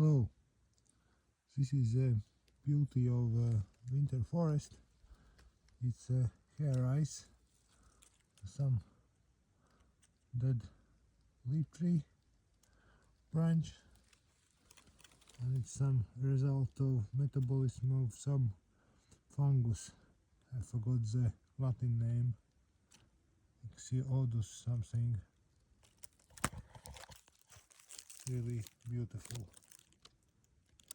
Hello, this is the beauty of winter forest. It's a hair ice, some dead leaf tree branch, and it's some result of metabolism of some fungus. I forgot the Latin name. Ixiodes something. Really beautiful.